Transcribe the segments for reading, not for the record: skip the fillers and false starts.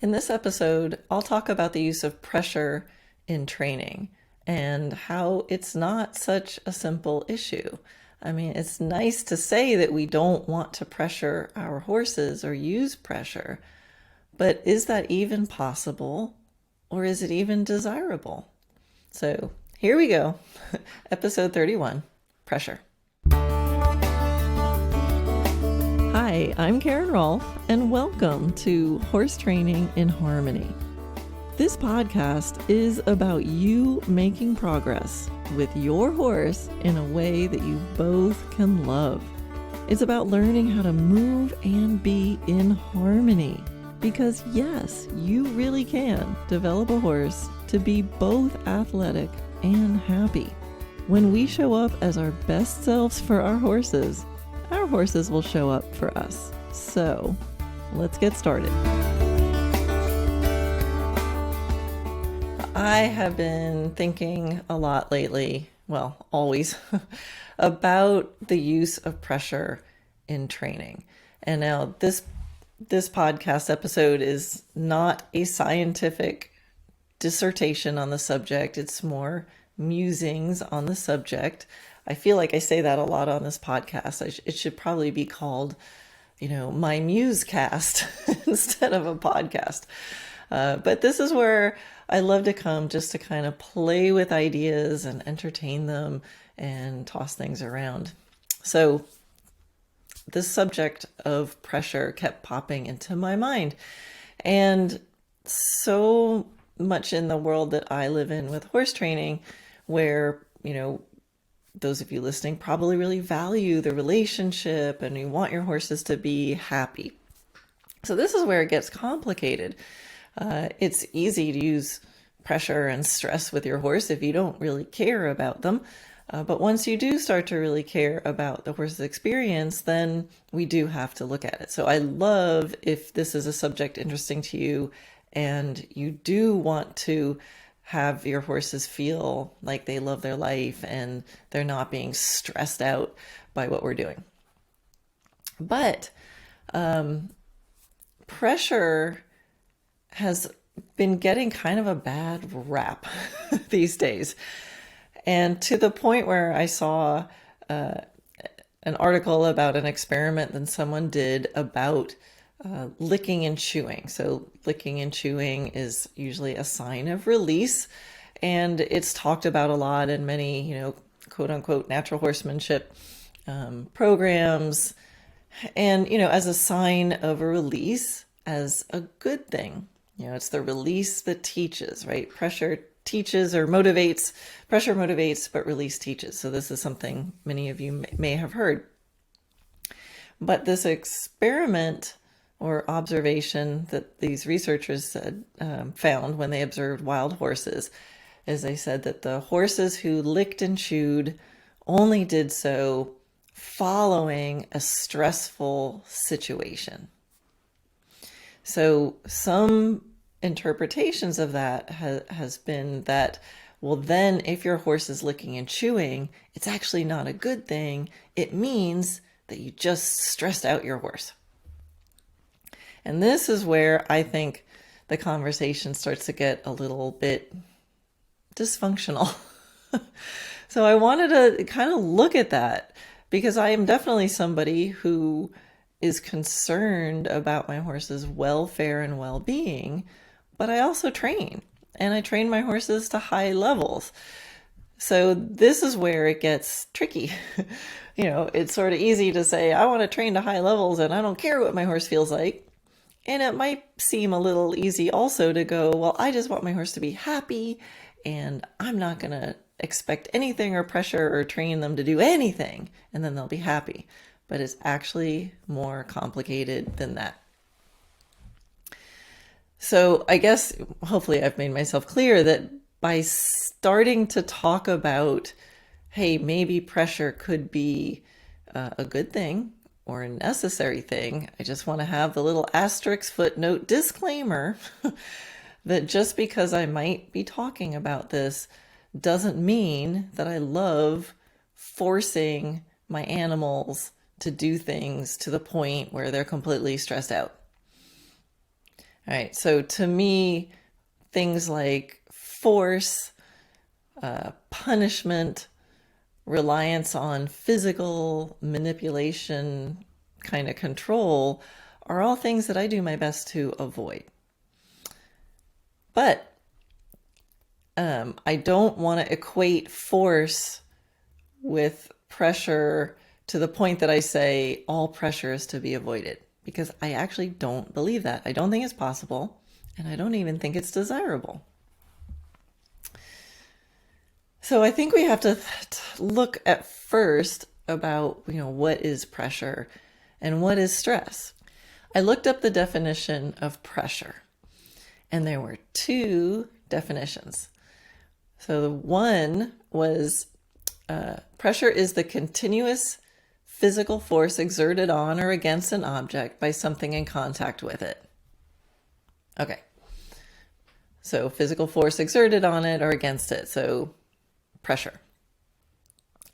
In this episode, I'll talk about the use of pressure in training and how it's not such a simple issue. I mean, it's nice to say that we don't want to pressure our horses or use pressure, but is that even possible, or is it even desirable? So here we go. Episode 31, Pressure. Hi, I'm Karen Rohlf, and welcome to Horse Training in Harmony. This podcast is about you making progress with your horse in a way that you both can love. It's about learning how to move and be in harmony. Because yes, you really can develop a horse to be both athletic and happy. When we show up as our best selves for our horses will show up for us. So let's get started. I have been thinking a lot lately, well, always, about the use of pressure in training. And now this podcast episode is not a scientific dissertation on the subject. It's more musings on the subject. I feel like I say that a lot on this podcast. It should probably be called, my musecast instead of a podcast. But this is where I love to come just to kind of play with ideas and entertain them and toss things around. So this subject of pressure kept popping into my mind. And so much in the world that I live in with horse training, where, those of you listening probably really value the relationship and you want your horses to be happy. So this is where it gets complicated. It's easy to use pressure and stress with your horse if you don't really care about them. But once you do start to really care about the horse's experience, then we do have to look at it. So I love if this is a subject interesting to you and you do want to have your horses feel like they love their life and they're not being stressed out by what we're doing. But pressure has been getting kind of a bad rap these days. And to the point where I saw an article about an experiment that someone did about licking and chewing. So licking and chewing is usually a sign of release, and it's talked about a lot in many, quote unquote, natural horsemanship programs. And, as a sign of a release, as a good thing. It's the release that teaches, right? Pressure teaches or motivates. Pressure motivates, but release teaches. So this is something many of you may have heard. But this experiment or observation that these researchers said found when they observed wild horses is they said that the horses who licked and chewed only did so following a stressful situation. So some interpretations of that has been that, well, then if your horse is licking and chewing, it's actually not a good thing. It means that you just stressed out your horse. And this is where I think the conversation starts to get a little bit dysfunctional. So I wanted to kind of look at that because I am definitely somebody who is concerned about my horse's welfare and well-being, but I also train, and I train my horses to high levels. So this is where it gets tricky. It's sort of easy to say, I want to train to high levels and I don't care what my horse feels like. And it might seem a little easy also to go, well, I just want my horse to be happy and I'm not going to expect anything or pressure or train them to do anything and then they'll be happy. But it's actually more complicated than that. So I guess hopefully I've made myself clear that by starting to talk about, hey, maybe pressure could be a good thing or a necessary thing, I just want to have the little asterisk footnote disclaimer that just because I might be talking about this doesn't mean that I love forcing my animals to do things to the point where they're completely stressed out. All right. So to me, things like force, punishment, reliance on physical manipulation, kind of control, are all things that I do my best to avoid. But I don't want to equate force with pressure to the point that I say all pressure is to be avoided, because I actually don't believe that. I don't think it's possible, and I don't even think it's desirable. So I think we have to look at first about, what is pressure and what is stress. I looked up the definition of pressure, and there were two definitions. So the one was pressure is the continuous physical force exerted on or against an object by something in contact with it. Okay. So physical force exerted on it or against it. So pressure.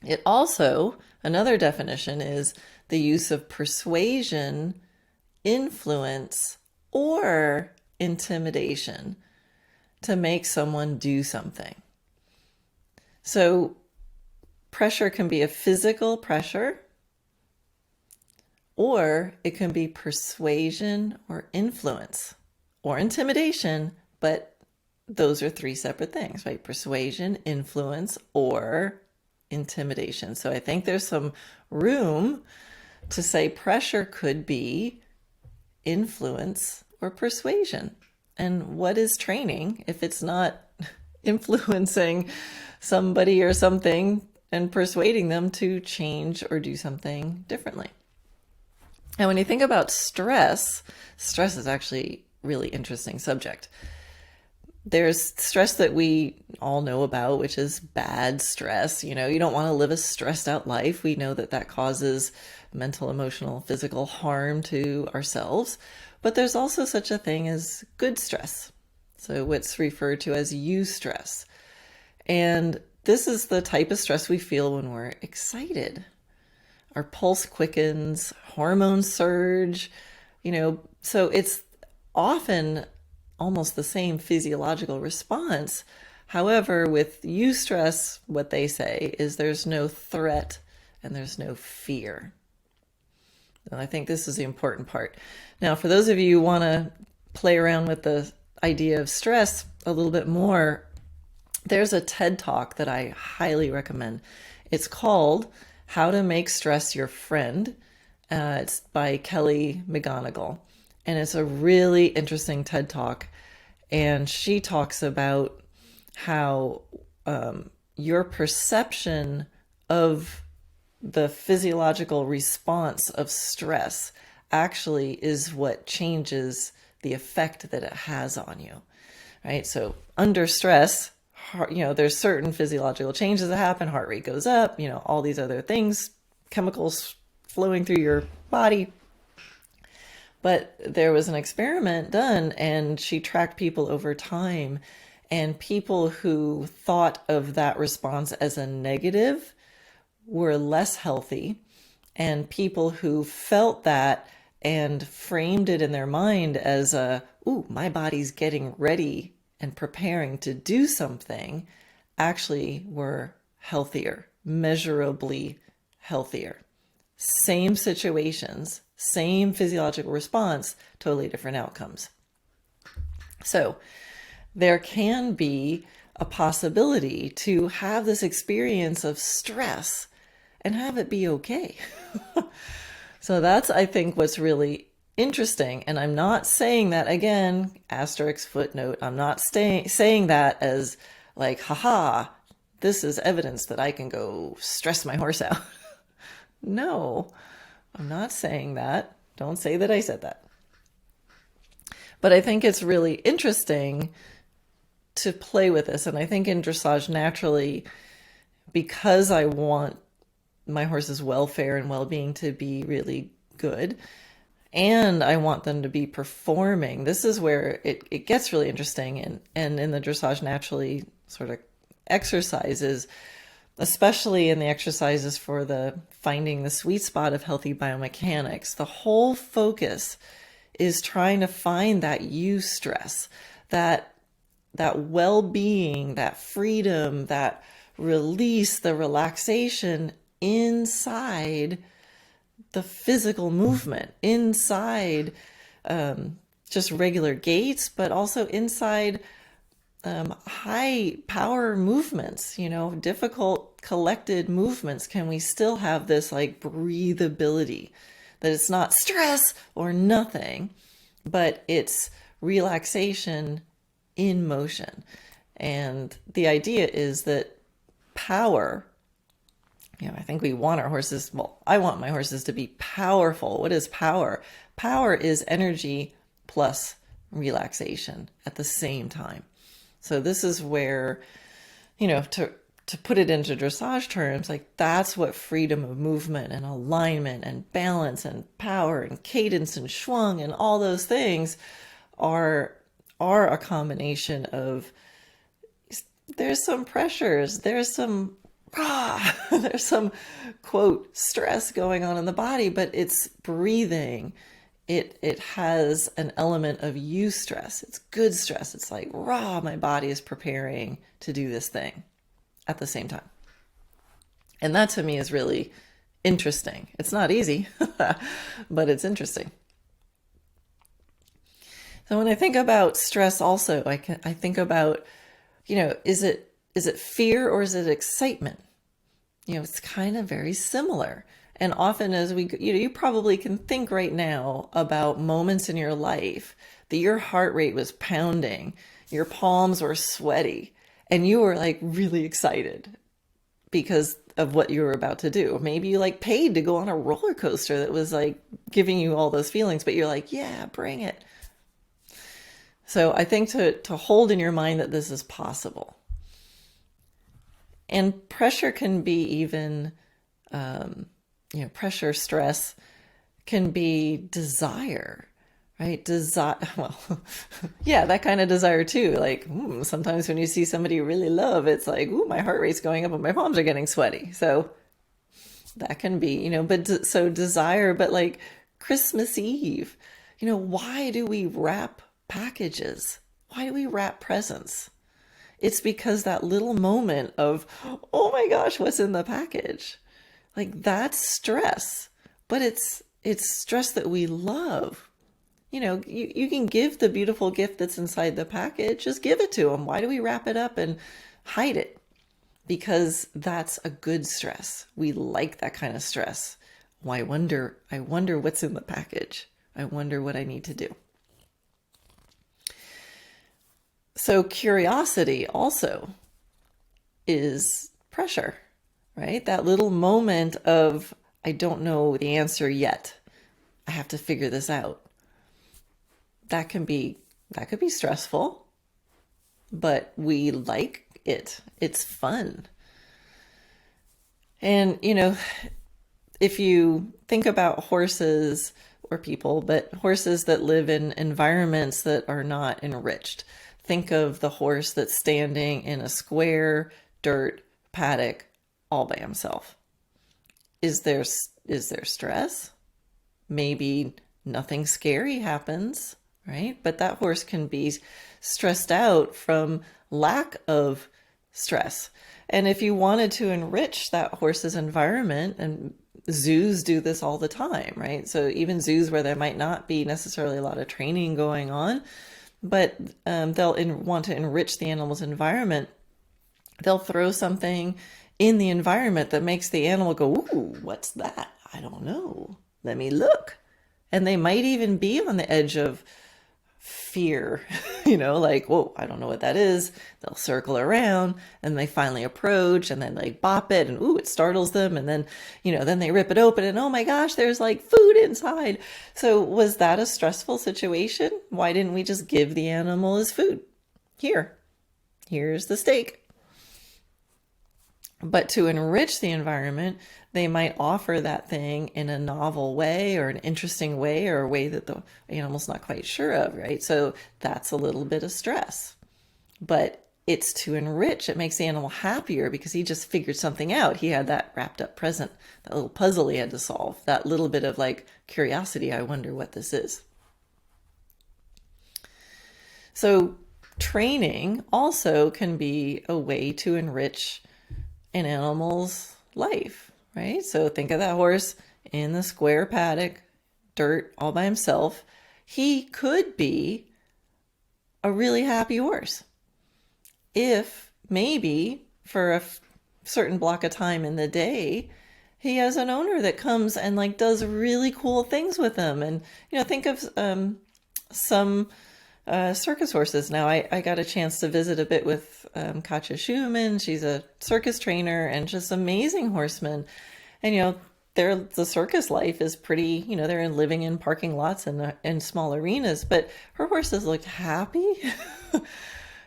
It also, another definition is the use of persuasion, influence, or intimidation to make someone do something. So pressure can be a physical pressure, or it can be persuasion or influence or intimidation, but those are three separate things, right? Persuasion, influence, or intimidation. So I think there's some room to say pressure could be influence or persuasion. And what is training if it's not influencing somebody or something and persuading them to change or do something differently? And when you think about stress is actually a really interesting subject. There's stress that we all know about, which is bad stress. You don't want to live a stressed out life. We know that that causes mental, emotional, physical harm to ourselves. But there's also such a thing as good stress. So what's referred to as eustress. And this is the type of stress we feel when we're excited. Our pulse quickens, hormones surge, so it's often almost the same physiological response. However, with eustress, what they say is there's no threat and there's no fear. And I think this is the important part. Now, for those of you who want to play around with the idea of stress a little bit more, there's a TED Talk that I highly recommend. It's called How to Make Stress Your Friend. It's by Kelly McGonigal. And it's a really interesting TED Talk. And she talks about how your perception of the physiological response of stress actually is what changes the effect that it has on you, right? So under stress, there's certain physiological changes that happen. Heart rate goes up, all these other things, chemicals flowing through your body. But there was an experiment done, and she tracked people over time, and people who thought of that response as a negative were less healthy, and people who felt that and framed it in their mind as my body's getting ready and preparing to do something, actually were healthier, measurably healthier. Same situations, same physiological response, totally different outcomes. So there can be a possibility to have this experience of stress and have it be okay. So that's, I think, what's really interesting. And I'm not saying that, again, asterisk footnote, I'm not saying that as like, haha, this is evidence that I can go stress my horse out. No, I'm not saying that. Don't say that I said that. But I think it's really interesting to play with this. And I think in Dressage Naturally, because I want my horse's welfare and well-being to be really good, and I want them to be performing, this is where it gets really interesting. And in the Dressage Naturally sort of exercises, especially in the exercises for the finding the sweet spot of healthy biomechanics, the whole focus is trying to find that eustress, that well-being, that freedom, that release, the relaxation inside the physical movement, inside just regular gaits, but also inside high power movements, difficult collected movements. Can we still have this like breathability, that it's not stress or nothing, but it's relaxation in motion? And the idea is that power, I think we want our horses, I want my horses to be powerful. What is power? Power is energy plus relaxation at the same time. So this is where, to put it into dressage terms, like that's what freedom of movement and alignment and balance and power and cadence and schwung and all those things are a combination of, there's some pressures, there's some there's some quote stress going on in the body, but it's breathing. It has an element of eustress. It's good stress. It's like, my body is preparing to do this thing at the same time. And that to me is really interesting. It's not easy, but it's interesting. So when I think about stress also, I think about, is it fear or is it excitement? It's kind of very similar. And often as you probably can think right now about moments in your life that your heart rate was pounding, your palms were sweaty, and you were like really excited because of what you were about to do. Maybe you like paid to go on a roller coaster that was like giving you all those feelings, but you're like, yeah, bring it. So I think to hold in your mind that this is possible. And pressure can be even, pressure, stress can be desire, right? Yeah, that kind of desire too. Like sometimes when you see somebody you really love, it's like, my heart rate's going up and my palms are getting sweaty. So that can be, so desire, but like Christmas Eve, why do we wrap packages? Why do we wrap presents? It's because that little moment of, oh my gosh, what's in the package? Like that's stress, but it's stress that we love. You can give the beautiful gift that's inside the package, just give it to them. Why do we wrap it up and hide it? Because that's a good stress. We like that kind of stress. I wonder what's in the package. I wonder what I need to do. So curiosity also is pressure, right? That little moment of, I don't know the answer yet. I have to figure this out. That could be stressful, but we like it. It's fun. And, if you think about horses or people, but horses that live in environments that are not enriched, think of the horse that's standing in a square dirt paddock all by himself. Is there stress? Maybe nothing scary happens, right? But that horse can be stressed out from lack of stress. And if you wanted to enrich that horse's environment, and zoos do this all the time, right? So even zoos where there might not be necessarily a lot of training going on, but they'll want to enrich the animal's environment. They'll throw something in the environment that makes the animal go, ooh, what's that? I don't know. Let me look. And they might even be on the edge of fear, like, whoa, I don't know what that is. They'll circle around and they finally approach and then like bop it and ooh, it startles them. And then, then they rip it open and oh my gosh, there's like food inside. So was that a stressful situation? Why didn't we just give the animal his food? Here's the steak. But to enrich the environment, they might offer that thing in a novel way or an interesting way or a way that the animal's not quite sure of, right? So that's a little bit of stress. But it's to enrich. It makes the animal happier because he just figured something out. He had that wrapped up present, that little puzzle he had to solve, that little bit of like curiosity. I wonder what this is. So training also can be a way to enrich an animal's life, right? So think of that horse in the square paddock, dirt, all by himself. He could be a really happy horse if maybe for a certain block of time in the day, he has an owner that comes and like does really cool things with him. And, think of some circus horses. Now, I got a chance to visit a bit with Katja Schumann. She's a circus trainer and just amazing horseman. And, the circus life is pretty, they're living in parking lots and in small arenas, but her horses looked happy,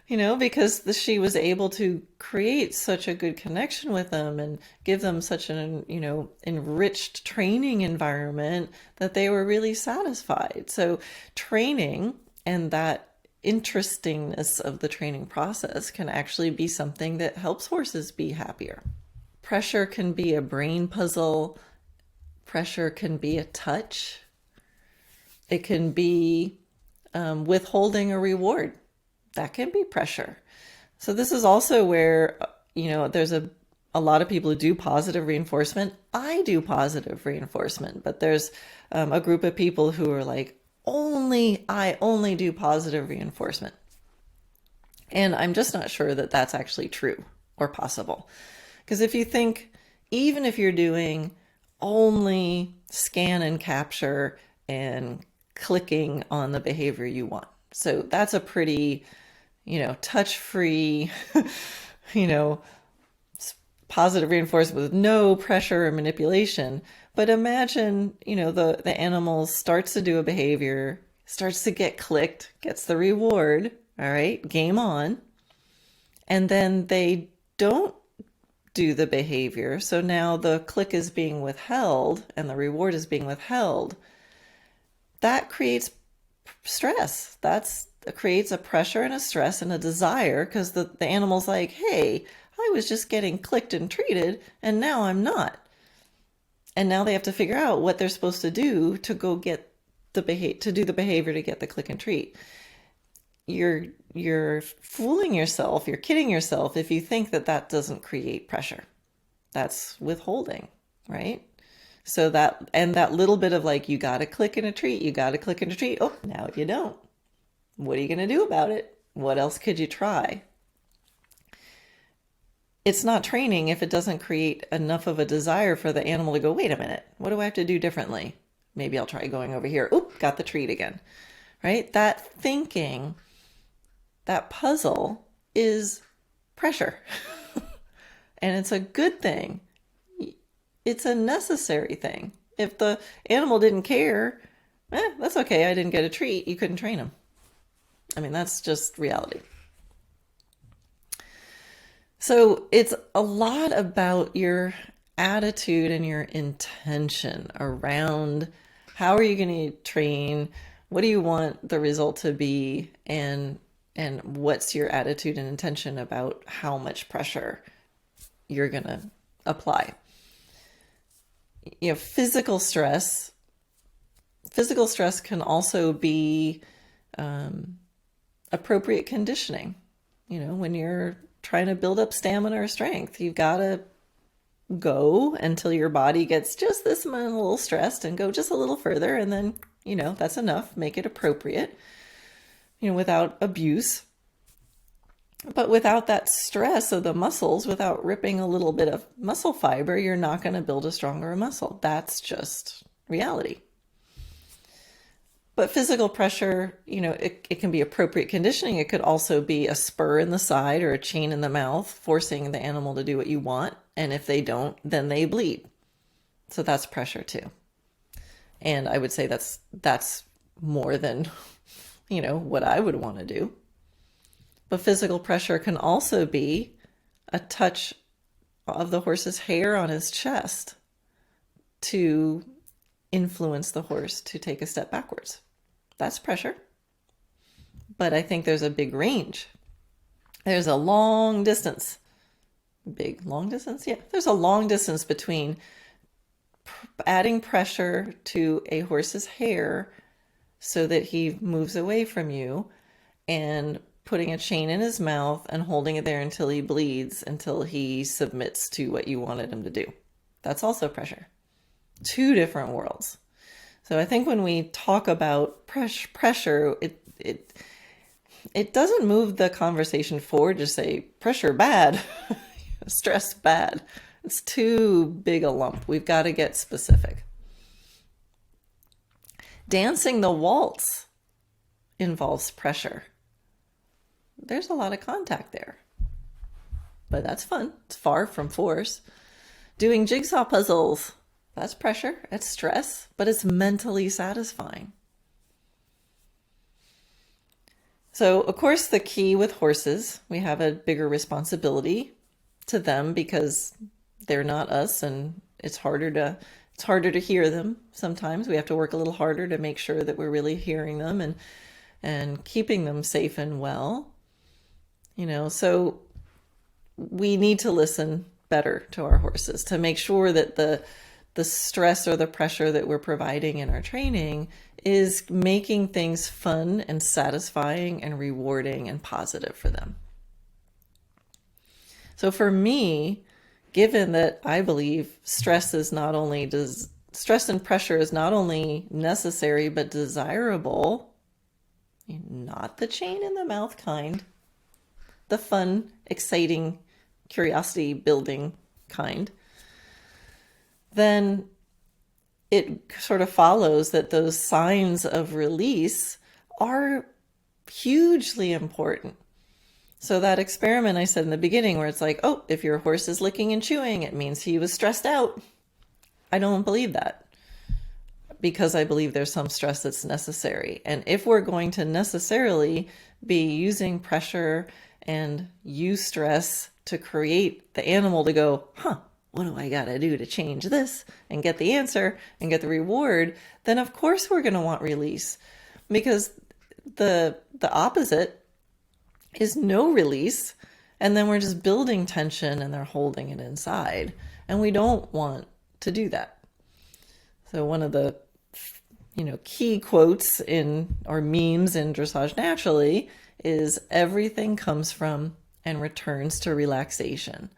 because she was able to create such a good connection with them and give them such an, enriched training environment that they were really satisfied. So training and that interestingness of the training process can actually be something that helps horses be happier. Pressure can be a brain puzzle. Pressure can be a touch. It can be withholding a reward. That can be pressure. So this is also where, there's a lot of people who do positive reinforcement. I do positive reinforcement, but there's a group of people who are like, I only do positive reinforcement. And I'm just not sure that that's actually true or possible. Because if you think, even if you're doing only scan and capture and clicking on the behavior you want, so that's a pretty, touch-free, positive reinforcement with no pressure or manipulation. But imagine, the animal starts to do a behavior, starts to get clicked, gets the reward, all right, game on, and then they don't do the behavior. So now the click is being withheld and the reward is being withheld. That creates stress. That creates a pressure and a stress and a desire, because the animal's like, hey, I was just getting clicked and treated and now I'm not. And now they have to figure out what they're supposed to do to go get to do the behavior to get the click and treat. You're fooling yourself, you're kidding yourself if you think that doesn't create pressure. That's withholding, right? So that little bit of like, you got to click and a treat, you got to click and a treat. Oh, now you don't. What are you going to do about it? What else could you try? It's not training if it doesn't create enough of a desire for the animal to go, wait a minute, what do I have to do differently? Maybe I'll try going over here. Oop, got the treat again, right? That thinking, that puzzle is pressure. And it's a good thing. It's a necessary thing. If the animal didn't care, that's okay. I didn't get a treat. You couldn't train him. I mean, that's just reality. So it's a lot about your attitude and your intention around how are you going to train, what do you want the result to be, and what's your attitude and intention about how much pressure you're going to apply. Physical stress can also be appropriate conditioning. When you're trying to build up stamina or strength, you've got to go until your body gets just this amount, a little stressed, and go just a little further, and then that's enough. Make it appropriate, without abuse, but without that stress of the muscles, without ripping a little bit of muscle fiber, you're not going to build a stronger muscle. That's just reality. But physical pressure, it can be appropriate conditioning. It could also be a spur in the side or a chain in the mouth, forcing the animal to do what you want. And if they don't, then they bleed. So that's pressure too. And I would say that's more than, what I would want to do. But physical pressure can also be a touch of the horse's hair on his chest to influence the horse to take a step backwards. That's pressure. But I think there's a big range. There's a long distance. Long distance? Yeah. There's a long distance between adding pressure to a horse's hair so that he moves away from you, and putting a chain in his mouth and holding it there until he bleeds, until he submits to what you wanted him to do. That's also pressure. Two different worlds. So I think when we talk about pressure, it doesn't move the conversation forward to say pressure bad, stress bad. It's too big a lump. We've got to get specific. Dancing the waltz involves pressure. There's a lot of contact there, but that's fun. It's far from force. Doing jigsaw puzzles, that's pressure, it's stress, but it's mentally satisfying. So, of course, the key with horses, we have a bigger responsibility to them because they're not us, and it's harder to hear them sometimes. We have to work a little harder to make sure that we're really hearing them and keeping them safe and well. So we need to listen better to our horses to make sure that the stress or the pressure that we're providing in our training is making things fun and satisfying and rewarding and positive for them. So for me, given that I believe stress and pressure is not only necessary but desirable, not the chain in the mouth kind, the fun, exciting, curiosity building kind, then it sort of follows that those signs of release are hugely important. So that experiment I said in the beginning where it's like, oh, if your horse is licking and chewing, it means he was stressed out. I don't believe that, because I believe there's some stress that's necessary. And if we're going to necessarily be using pressure and eustress to create the animal to go, what do I got to do to change this and get the answer and get the reward, then of course we're going to want release, because the opposite is no release. And then we're just building tension and they're holding it inside. And we don't want to do that. So one of the key quotes or memes in Dressage Naturally is everything comes from and returns to relaxation.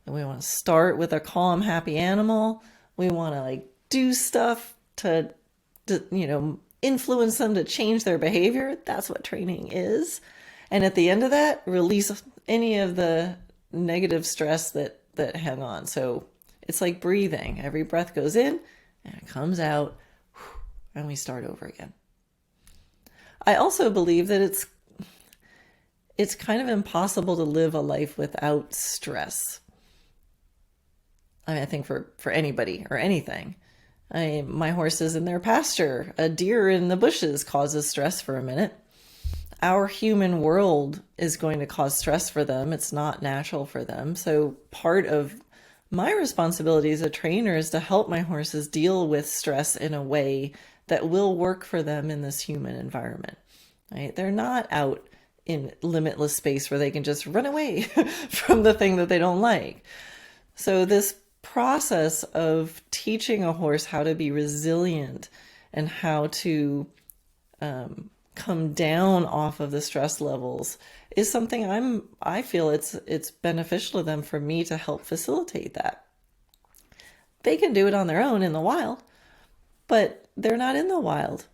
And we want to start with a calm, happy animal. We want to do stuff to influence them to change their behavior. That's what training is. And at the end of that, release any of the negative stress that hang on. So it's like breathing. Every breath goes in and it comes out, and we start over again. I also believe that it's kind of impossible to live a life without stress. I think for anybody or anything. My horse is in their pasture. A deer in the bushes causes stress for a minute. Our human world is going to cause stress for them. It's not natural for them. So part of my responsibility as a trainer is to help my horses deal with stress in a way that will work for them in this human environment. Right? They're not out in limitless space where they can just run away from the thing that they don't like. So this process of teaching a horse how to be resilient and how to come down off of the stress levels is something I feel it's beneficial to them for me to help facilitate that. They can do it on their own in the wild, but they're not in the wild.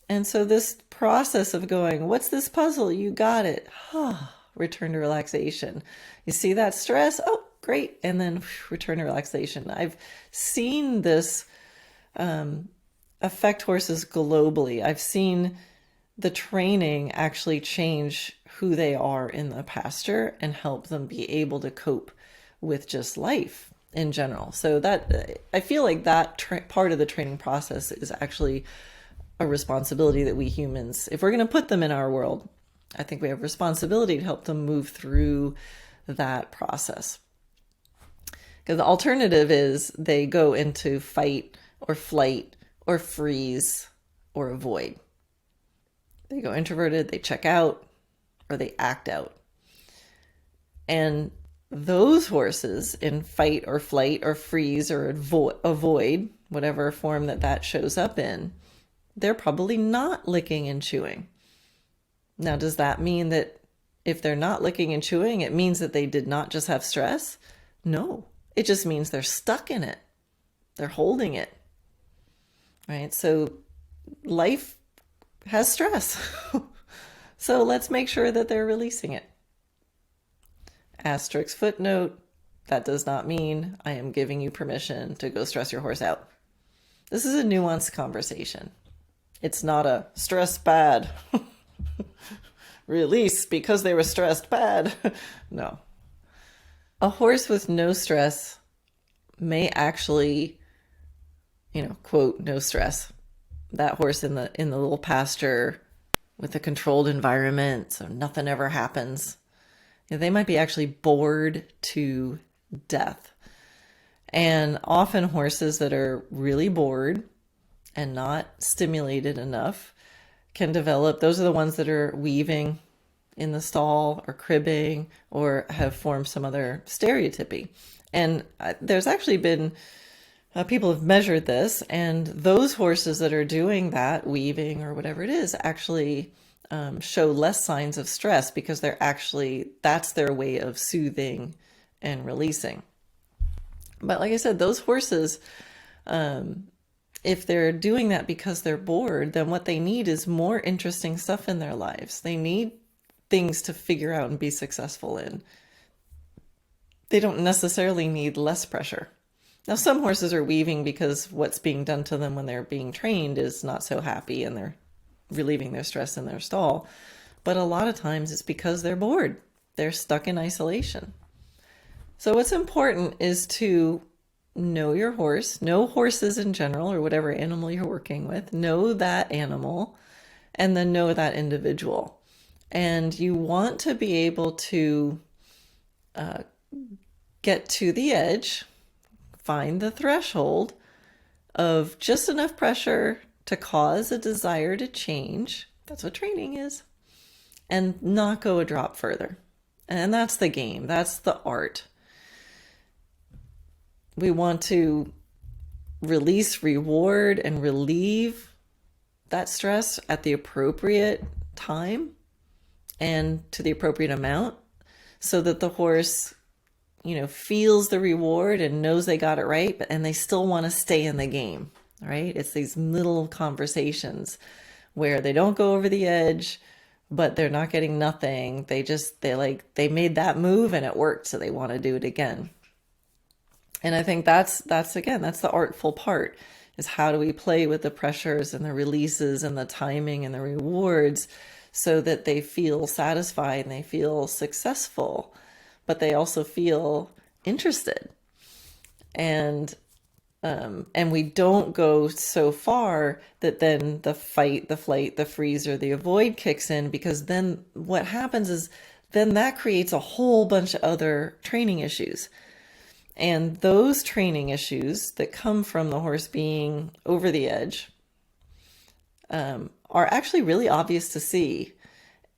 And so this process of going, what's this puzzle? You got it. Return to relaxation. You see that stress? Oh, great. And then return to relaxation. I've seen this affect horses globally. I've seen the training actually change who they are in the pasture and help them be able to cope with just life in general. So that I feel like that part of the training process is actually a responsibility that we humans, if we're going to put them in our world, I think we have a responsibility to help them move through that process. Because the alternative is they go into fight or flight or freeze or avoid. They go introverted, they check out, or they act out. And those horses in fight or flight or freeze or avoid, whatever form that shows up in, they're probably not licking and chewing. Now, does that mean that if they're not licking and chewing, it means that they did not just have stress? No, it just means they're stuck in it. They're holding it, right? So life has stress. So let's make sure that they're releasing it. Asterisk footnote, that does not mean I am giving you permission to go stress your horse out. This is a nuanced conversation. It's not a stress bad. Release because they were stressed bad. No. A horse with no stress may actually, quote, no stress. That horse in the little pasture with a controlled environment, so nothing ever happens. They might be actually bored to death. And often horses that are really bored and not stimulated enough can develop, those are the ones that are weaving in the stall or cribbing or have formed some other stereotypy. And there's actually been, people have measured this, and those horses that are doing that, weaving or whatever it is, actually show less signs of stress because that's their way of soothing and releasing. But like I said, those horses, if they're doing that because they're bored, then what they need is more interesting stuff in their lives. They need things to figure out and be successful in. They don't necessarily need less pressure. Now, some horses are weaving because what's being done to them when they're being trained is not so happy and they're relieving their stress in their stall. But a lot of times it's because they're bored. They're stuck in isolation. So what's important is to know your horse, know horses in general, or whatever animal you're working with, know that animal, and then know that individual. And you want to be able to get to the edge, find the threshold of just enough pressure to cause a desire to change. That's what training is. And not go a drop further. And that's the game. That's the art. We want to release, reward, and relieve that stress at the appropriate time and to the appropriate amount so that the horse, feels the reward and knows they got it right, and they still want to stay in the game, right? It's these little conversations where they don't go over the edge, but they're not getting nothing. They made that move and it worked, so they want to do it again. And I think that's the artful part, is how do we play with the pressures and the releases and the timing and the rewards so that they feel satisfied and they feel successful, but they also feel interested. And we don't go so far that then the fight, the flight, the freeze, or the avoid kicks in, because then what happens is then that creates a whole bunch of other training issues. And those training issues that come from the horse being over the edge are actually really obvious to see,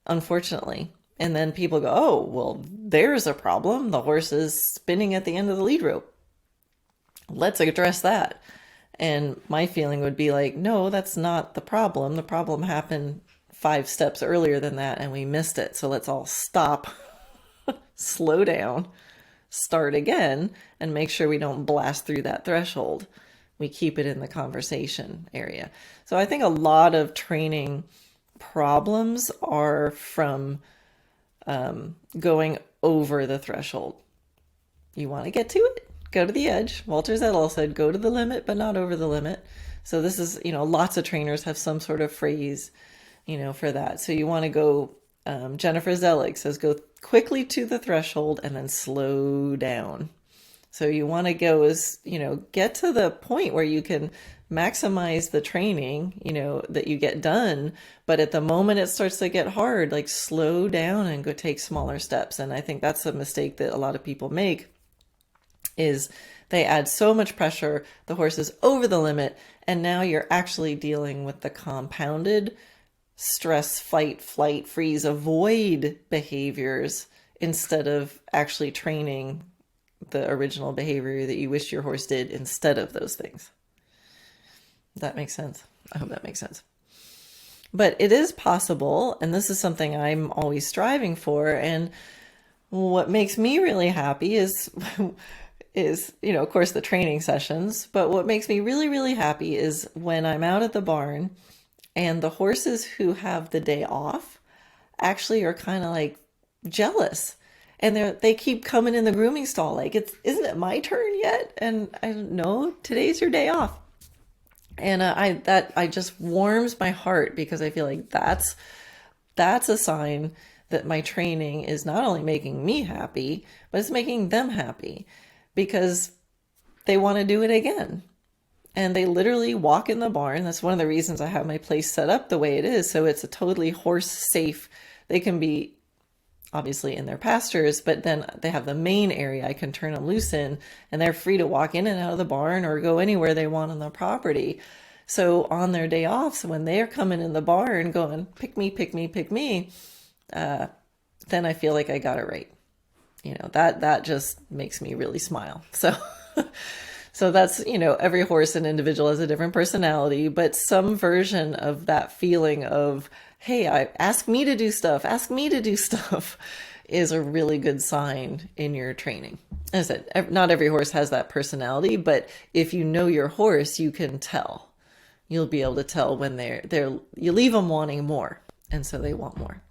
unfortunately. And then people go, oh, well, there's a problem. The horse is spinning at the end of the lead rope. Let's address that. And my feeling would be like, no, that's not the problem. The problem happened 5 steps earlier than that, and we missed it. So let's all stop, slow down, start again, and make sure we don't blast through that threshold. We keep it in the conversation area. So I think a lot of training problems are from going over the threshold. You want to get to it, go to the edge. Walter Zettel said, go to the limit, but not over the limit. So this is, lots of trainers have some sort of phrase, for that. So you want to go, Jennifer Zelig says, go quickly to the threshold and then slow down. So you want to go get to the point where you can maximize the training, that you get done. But at the moment it starts to get hard, like slow down and go take smaller steps. And I think that's a mistake that a lot of people make, is they add so much pressure, the horse is over the limit, and now you're actually dealing with the compounded stress, fight, flight, freeze, avoid behaviors instead of actually training the original behavior that you wish your horse did instead of those things. That makes sense. I hope that makes sense. But it is possible, and this is something I'm always striving for. And what makes me really happy is, of course, the training sessions. But what makes me really, really happy is when I'm out at the barn and the horses who have the day off actually are kind of like jealous. And they keep coming in the grooming stall like, isn't it my turn yet? And I don't know, today's your day off. And I just warms my heart, because I feel like that's a sign that my training is not only making me happy, but it's making them happy, because they want to do it again. And they literally walk in the barn. That's one of the reasons I have my place set up the way it is. So it's a totally horse safe. They can be obviously in their pastures, but then they have the main area I can turn them loose in, and they're free to walk in and out of the barn or go anywhere they want on the property. So on their day off, so when they're coming in the barn going, pick me, pick me, pick me, then I feel like I got it right. That just makes me really smile. So that's, every horse and individual has a different personality, but some version of that feeling of, hey, ask me to do stuff is a really good sign in your training. As I said, not every horse has that personality, but if you know your horse, you can tell. You'll be able to tell when you leave them wanting more, and so they want more.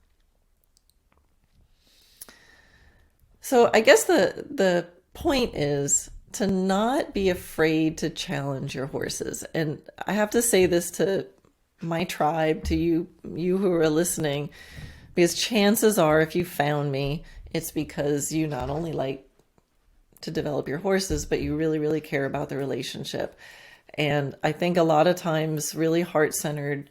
So I guess the point is to not be afraid to challenge your horses. And I have to say this to my tribe, to you who are listening, because chances are, if you found me, it's because you not only like to develop your horses, but you really, really care about the relationship. And I think a lot of times really heart-centered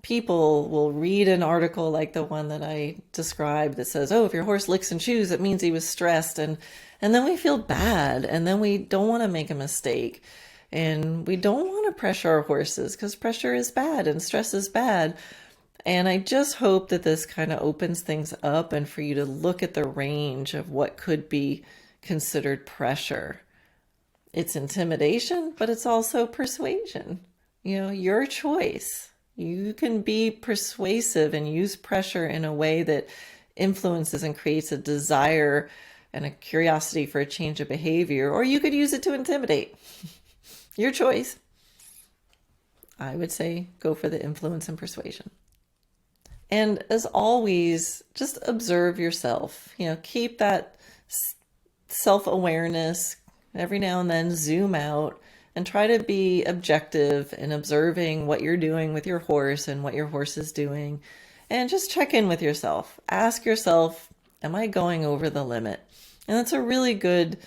people will read an article like the one that I described that says, oh, if your horse licks and chews, it means he was stressed. And then we feel bad, and then we don't want to make a mistake. And we don't want to pressure our horses, because pressure is bad and stress is bad. And I just hope that this kind of opens things up, and for you to look at the range of what could be considered pressure. It's intimidation, but it's also persuasion. Your choice. You can be persuasive and use pressure in a way that influences and creates a desire and a curiosity for a change of behavior, or you could use it to intimidate. Your choice. I would say go for the influence and persuasion. And as always, just observe yourself. Keep that self-awareness. Every now and then zoom out and try to be objective in observing what you're doing with your horse and what your horse is doing. And just check in with yourself. Ask yourself, am I going over the limit? And that's a really good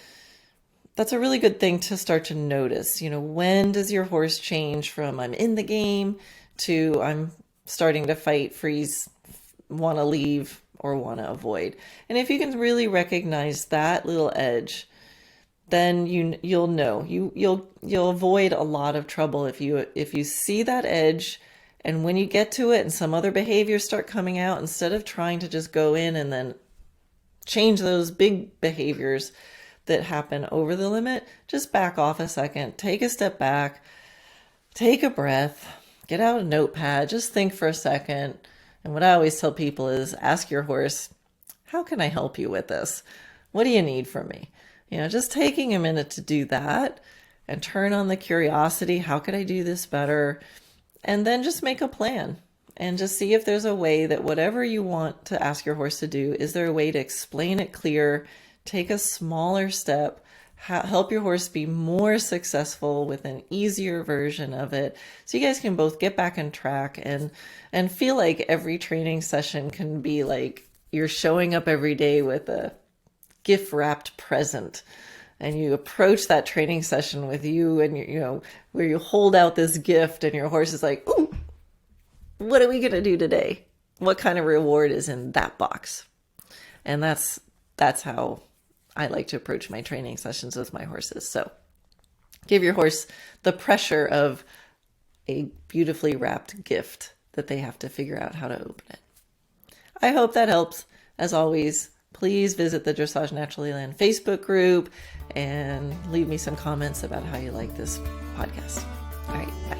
thing to start to notice. When does your horse change from I'm in the game to I'm starting to fight, freeze, want to leave, or want to avoid? And if you can really recognize that little edge, then you'll know. You'll avoid a lot of trouble if you see that edge, and when you get to it and some other behaviors start coming out, instead of trying to just go in and then change those big behaviors that happen over the limit, just back off a second, take a step back, take a breath, get out a notepad, just think for a second. And what I always tell people is ask your horse, how can I help you with this? What do you need from me? Just taking a minute to do that and turn on the curiosity. How could I do this better? And then just make a plan and just see if there's a way that whatever you want to ask your horse to do, is there a way to explain it clear, take a smaller step, help your horse be more successful with an easier version of it, so you guys can both get back on track and feel like every training session can be like you're showing up every day with a gift wrapped present, and you approach that training session with you and where you hold out this gift and your horse is like, ooh, what are we going to do today? What kind of reward is in that box? And that's how I like to approach my training sessions with my horses. So give your horse the pressure of a beautifully wrapped gift that they have to figure out how to open it. I hope that helps. As always, please visit the Dressage Naturally Land Facebook group and leave me some comments about how you like this podcast. All right, bye.